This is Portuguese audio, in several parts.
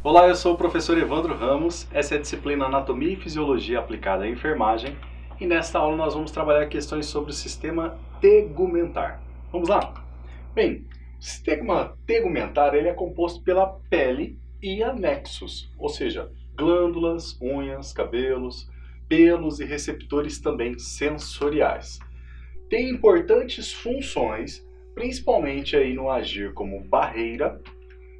Olá, eu sou o professor Evandro Ramos, essa é a disciplina Anatomia e Fisiologia aplicada à enfermagem e nesta aula nós vamos trabalhar questões sobre o sistema tegumentar. Vamos lá? Bem, o sistema tegumentar ele é composto pela pele e anexos, ou seja, glândulas, unhas, cabelos, pelos e receptores também sensoriais. Tem importantes funções, principalmente aí no agir como barreira,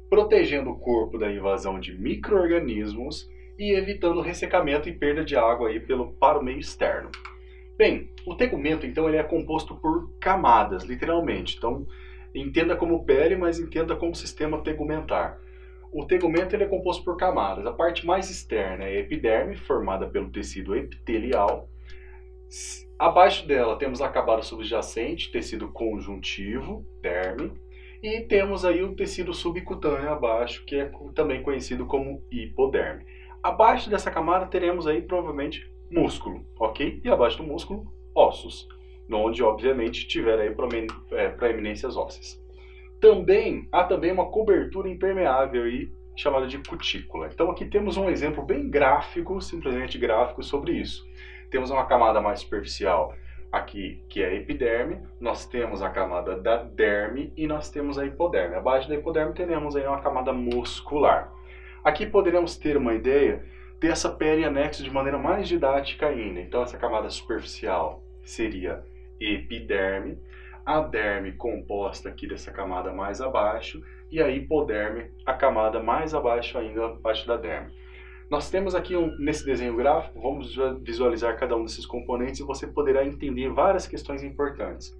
protegendo o corpo da invasão de micro-organismos e evitando ressecamento e perda de água aí para o meio externo. Bem, o tegumento então ele é composto por camadas, literalmente. Então, entenda como pele, mas entenda como sistema tegumentar. O tegumento ele é composto por camadas. A parte mais externa é a epiderme, formada pelo tecido epitelial. Abaixo dela temos a camada subjacente, tecido conjuntivo, derme. E temos aí o tecido subcutâneo abaixo, que é também conhecido como hipoderme. Abaixo dessa camada teremos aí provavelmente músculo, ok? E abaixo do músculo, ossos, onde obviamente tiver aí proeminências ósseas. Há também uma cobertura impermeável aí, chamada de cutícula. Então aqui temos um exemplo bem gráfico, simplesmente gráfico sobre isso. Temos uma camada mais superficial aqui, que é a epiderme, nós temos a camada da derme e nós temos a hipoderme. Abaixo da hipoderme teremos aí uma camada muscular. Aqui poderemos ter uma ideia dessa pele e anexo de maneira mais didática ainda. Então essa camada superficial seria epiderme, a derme composta aqui dessa camada mais abaixo e a hipoderme a camada mais abaixo ainda, abaixo da derme. Nós temos aqui nesse desenho gráfico, vamos visualizar cada um desses componentes e você poderá entender várias questões importantes.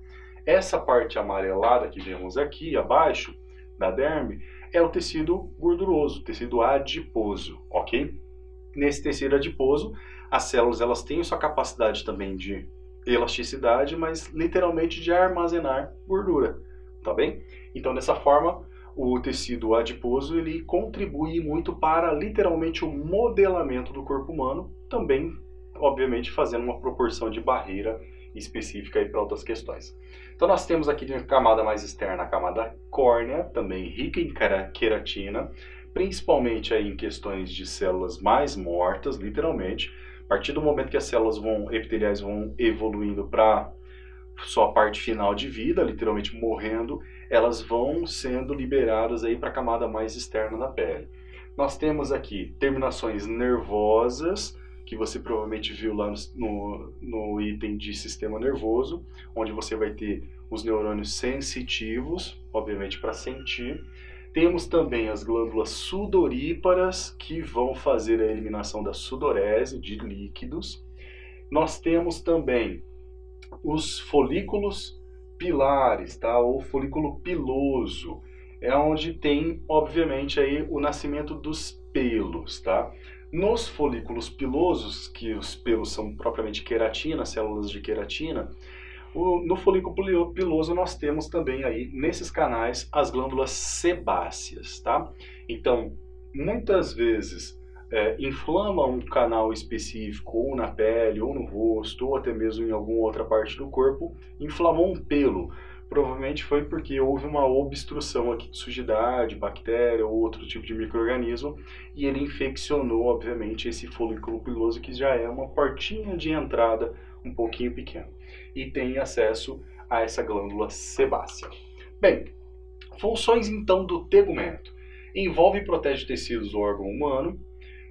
Essa parte amarelada que vemos aqui abaixo da derme é o tecido gorduroso, tecido adiposo, ok? Nesse tecido adiposo, as células elas têm sua capacidade também de elasticidade, mas literalmente de armazenar gordura, tá bem? Então dessa forma, o tecido adiposo ele contribui muito para literalmente o modelamento do corpo humano, também obviamente fazendo uma proporção de barreira específica para outras questões. Então nós temos aqui de camada mais externa a camada córnea, também rica em queratina, principalmente aí em questões de células mais mortas, literalmente. A partir do momento que as células epiteliais vão evoluindo para sua parte final de vida, literalmente morrendo, elas vão sendo liberadas aí para a camada mais externa da pele. Nós temos aqui terminações nervosas, que você provavelmente viu lá no item de sistema nervoso, onde você vai ter os neurônios sensitivos, obviamente para sentir. Temos também as glândulas sudoríparas, que vão fazer a eliminação da sudorese de líquidos. Nós temos também os folículos pilares, tá? Ou folículo piloso, é onde tem, obviamente, aí o nascimento dos pelos, tá? Nos folículos pilosos, que os pelos são propriamente queratina, células de queratina, no folículo piloso nós temos também aí, nesses canais, as glândulas sebáceas, tá? Então, muitas vezes, inflama um canal específico, ou na pele, ou no rosto, ou até mesmo em alguma outra parte do corpo, inflamou um pelo. Provavelmente foi porque houve uma obstrução aqui de sujidade, bactéria ou outro tipo de micro-organismo, e ele infeccionou, obviamente, esse folículo piloso, que já é uma portinha de entrada um pouquinho pequena, e tem acesso a essa glândula sebácea. Bem, funções então do tegumento. Envolve e protege tecidos do órgão humano,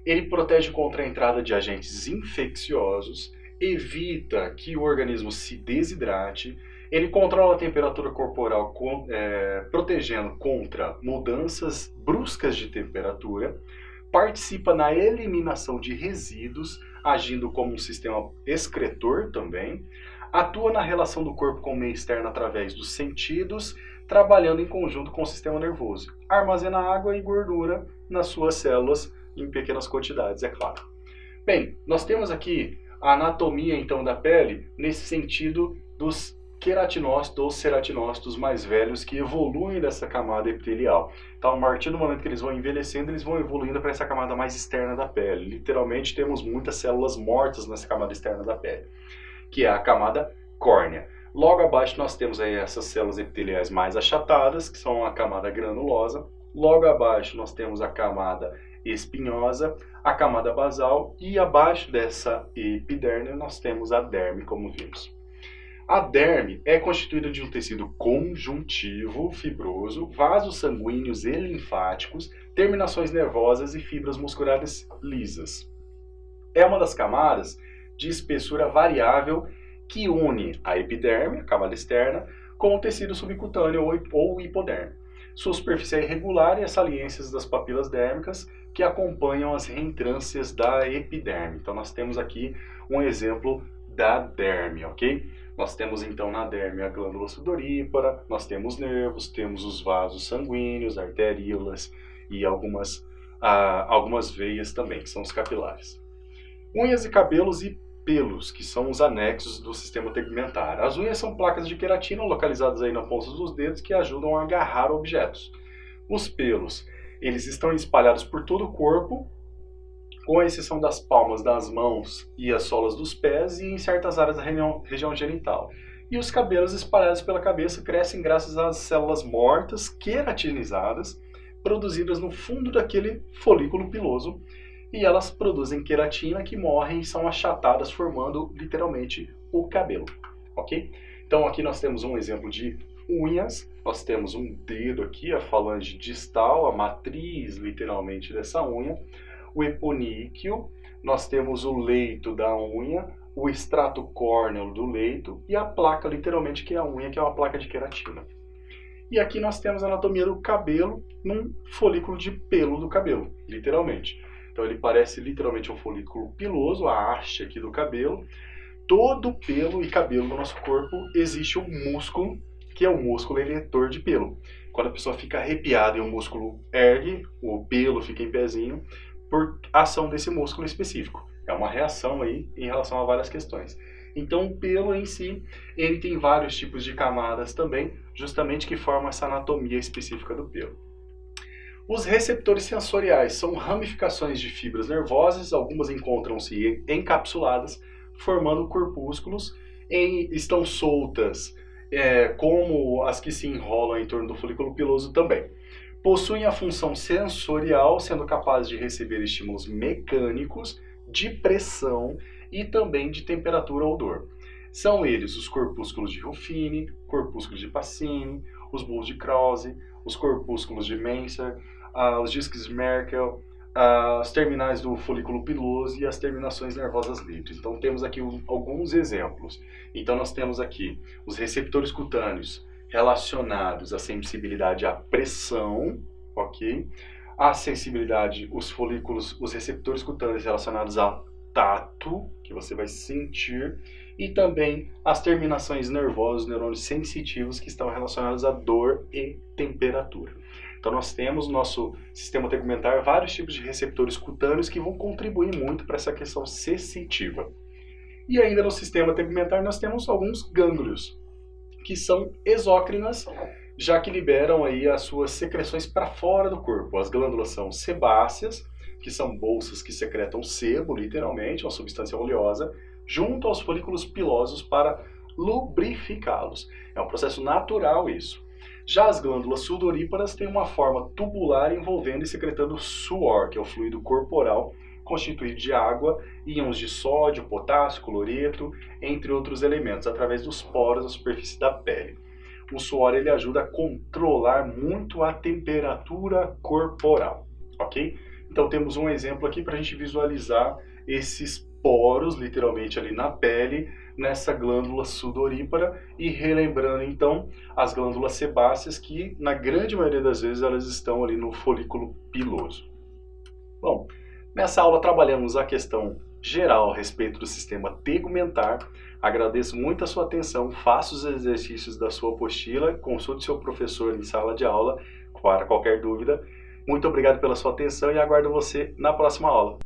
ele protege contra a entrada de agentes infecciosos, evita que o organismo se desidrate, ele controla a temperatura corporal, protegendo contra mudanças bruscas de temperatura, participa na eliminação de resíduos, agindo como um sistema excretor também, atua na relação do corpo com o meio externo através dos sentidos, trabalhando em conjunto com o sistema nervoso. Armazena água e gordura nas suas células, em pequenas quantidades, é claro. Bem, nós temos aqui a anatomia então da pele nesse sentido dos queratinócitos ou ceratinócitos mais velhos que evoluem dessa camada epitelial. Então, a partir do momento que eles vão envelhecendo, eles vão evoluindo para essa camada mais externa da pele. Literalmente, temos muitas células mortas nessa camada externa da pele, que é a camada córnea. Logo abaixo nós temos aí essas células epiteliais mais achatadas, que são a camada granulosa. Logo abaixo nós temos a camada espinhosa, a camada basal, e abaixo dessa epiderme nós temos a derme, como vimos. A derme é constituída de um tecido conjuntivo, fibroso, vasos sanguíneos e linfáticos, terminações nervosas e fibras musculares lisas. É uma das camadas de espessura variável que une a epiderme, a camada externa, com o tecido subcutâneo ou hipoderme. Sua superfície é irregular e as saliências das papilas dérmicas que acompanham as reentrâncias da epiderme. Então nós temos aqui um exemplo da derme, ok? Nós temos então na derme a glândula sudorípara, nós temos nervos, temos os vasos sanguíneos, arteríolas e algumas veias também, que são os capilares. Unhas e cabelos e pelos, que são os anexos do sistema tegmentar. As unhas são placas de queratina localizadas aí na ponta dos dedos que ajudam a agarrar objetos. Os pelos, eles estão espalhados por todo o corpo, com exceção das palmas das mãos e as solas dos pés e em certas áreas da região genital. E os cabelos espalhados pela cabeça crescem graças às células mortas, queratinizadas, produzidas no fundo daquele folículo piloso, e elas produzem queratina que morrem e são achatadas, formando literalmente o cabelo, ok? Então aqui nós temos um exemplo de unhas, nós temos um dedo aqui, a falange distal, a matriz literalmente dessa unha, o eponíqueo, nós temos o leito da unha, o extrato córneo do leito e a placa literalmente que é a unha, que é uma placa de queratina. E aqui nós temos a anatomia do cabelo num folículo de pelo do cabelo, literalmente. Então ele parece literalmente um folículo piloso, a haste aqui do cabelo. Todo pelo e cabelo do nosso corpo existe um músculo, que é o músculo eretor de pelo. Quando a pessoa fica arrepiada e o músculo ergue, o pelo fica em pezinho, por ação desse músculo específico. É uma reação aí em relação a várias questões. Então o pelo em si, ele tem vários tipos de camadas também, justamente que formam essa anatomia específica do pelo. Os receptores sensoriais são ramificações de fibras nervosas, algumas encontram-se encapsuladas, formando corpúsculos, estão soltas, como as que se enrolam em torno do folículo piloso também. Possuem a função sensorial, sendo capazes de receber estímulos mecânicos, de pressão e também de temperatura ou dor. São eles os corpúsculos de Ruffini, corpúsculos de Pacini, os bulbos de Krause, os corpúsculos de Menser, os discos Merkel, as terminais do folículo piloso e as terminações nervosas livres. Então temos aqui alguns exemplos. Então nós temos aqui os receptores cutâneos relacionados à sensibilidade à pressão, ok? A sensibilidade, os receptores cutâneos relacionados ao tato, que você vai sentir, e também as terminações nervosas, os neurônios sensitivos, que estão relacionados à dor e temperatura. Então nós temos no nosso sistema tegumentar vários tipos de receptores cutâneos que vão contribuir muito para essa questão sensitiva. E ainda no sistema tegumentar nós temos alguns gânglios, que são exócrinas, já que liberam aí as suas secreções para fora do corpo. As glândulas são sebáceas, que são bolsas que secretam sebo, literalmente, uma substância oleosa, junto aos folículos pilosos para lubrificá-los. É um processo natural isso. Já as glândulas sudoríparas têm uma forma tubular envolvendo e secretando suor, que é o fluido corporal, constituído de água, íons de sódio, potássio, cloreto, entre outros elementos, através dos poros da superfície da pele. O suor ele ajuda a controlar muito a temperatura corporal, ok? Então temos um exemplo aqui para a gente visualizar esses poros, literalmente ali na pele, nessa glândula sudorípara, e relembrando então as glândulas sebáceas que na grande maioria das vezes elas estão ali no folículo piloso. Bom, nessa aula trabalhamos a questão geral a respeito do sistema tegumentar. Agradeço muito a sua atenção, faça os exercícios da sua apostila, consulte seu professor em sala de aula para qualquer dúvida. Muito obrigado pela sua atenção e aguardo você na próxima aula.